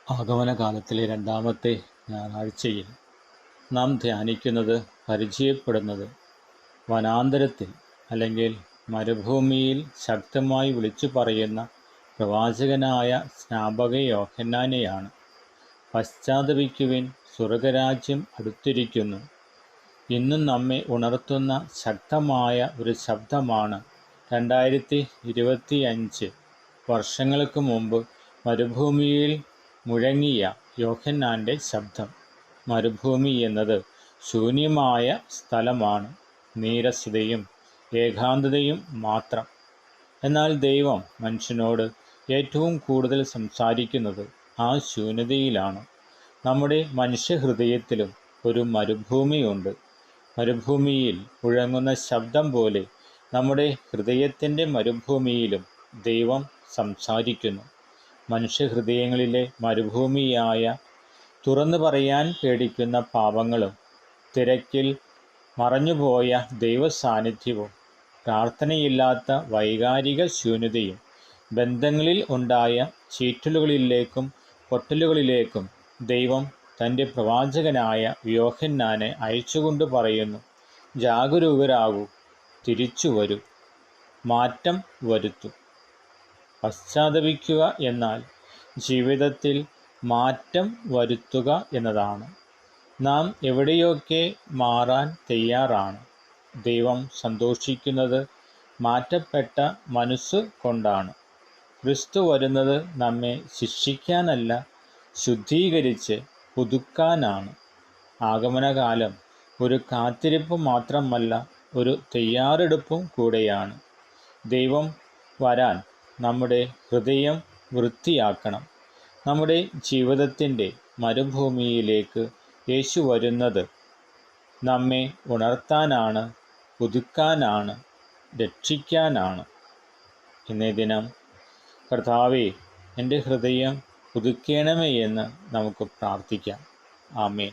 ആഗമനകാലത്തിലെ രണ്ടാമത്തെ ഞായറാഴ്ചയിൽ നാം ധ്യാനിക്കുന്നത്, പരിചയപ്പെടുന്നത് വനാന്തരത്തിൽ അല്ലെങ്കിൽ മരുഭൂമിയിൽ ശക്തമായി വിളിച്ചു പറയുന്ന പ്രവാചകനായ സ്നാപക യോഹന്നാനെയാണ്. പശ്ചാത്തപിക്കുവിൻ, സ്വർഗരാജ്യം അടുത്തിരിക്കുന്നു. ഇന്നും നമ്മെ ഉണർത്തുന്ന ശക്തമായ ഒരു ശബ്ദമാണ് 2025 വർഷങ്ങൾക്ക് മുമ്പ് മരുഭൂമിയിൽ മുഴങ്ങിയ യോഹന്നാൻ്റെ ശബ്ദം. മരുഭൂമി എന്നത് ശൂന്യമായ സ്ഥലമാണ്, നീരസതയും ഏകാന്തതയും മാത്രം. എന്നാൽ ദൈവം മനുഷ്യനോട് ഏറ്റവും കൂടുതൽ സംസാരിക്കുന്നത് ആ ശൂന്യതയിലാണ്. നമ്മുടെ മനുഷ്യഹൃദയത്തിലും ഒരു മരുഭൂമിയുണ്ട്. മരുഭൂമിയിൽ മുഴങ്ങുന്ന ശബ്ദം പോലെ നമ്മുടെ ഹൃദയത്തിൻ്റെ മരുഭൂമിയിലും ദൈവം സംസാരിക്കുന്നു. മനുഷ്യഹൃദയങ്ങളിലെ മരുഭൂമിയായ, തുറന്നു പറയാൻ പേടിക്കുന്ന പാപങ്ങളും, തിരക്കിൽ മറഞ്ഞുപോയ ദൈവസാന്നിധ്യവും, പ്രാർത്ഥനയില്ലാത്ത വൈകാരിക ശൂന്യതയും, ബന്ധങ്ങളിൽ ഉണ്ടായ ചീറ്റലുകളിലേക്കും പൊട്ടലുകളിലേക്കും ദൈവം തൻ്റെ പ്രവാചകനായ യോഹന്നാനെ അയച്ചുകൊണ്ട് പറയുന്നു: ജാഗരൂകരാകൂ, തിരിച്ചു വരൂ, മാറ്റം വരുത്തൂ. പശ്ചാത്തപിക്കുക എന്നാൽ ജീവിതത്തിൽ മാറ്റം വരുത്തുക എന്നതാണ്. നാം എവിടെയൊക്കെ മാറാൻ തയ്യാറാണ്? ദൈവം സന്തോഷിക്കുന്നത് മാറ്റപ്പെട്ട മനസ്സ് കൊണ്ടാണ്. ക്രിസ്തു വരുന്നത് നമ്മെ ശിക്ഷിക്കാനല്ല, ശുദ്ധീകരിച്ച് പുതുക്കാനാണ്. ആഗമനകാലം ഒരു കാത്തിരിപ്പ് മാത്രമല്ല, ഒരു തയ്യാറെടുപ്പും കൂടെയാണ്. ദൈവം വരാൻ നമ്മുടെ ഹൃദയം വൃത്തിയാക്കണം. നമ്മുടെ ജീവിതത്തിൻ്റെ മരുഭൂമിയിലേക്ക് യേശു വരുന്നത് നമ്മെ ഉണർത്താനാണ്, പുതുക്കാനാണ്, രക്ഷിക്കാനാണ്. ഇന്നേ ദിനം കർത്താവേ, എൻ്റെ ഹൃദയം പുതുക്കണമേ എന്ന് നമുക്ക് പ്രാർത്ഥിക്കാം. ആമേൻ.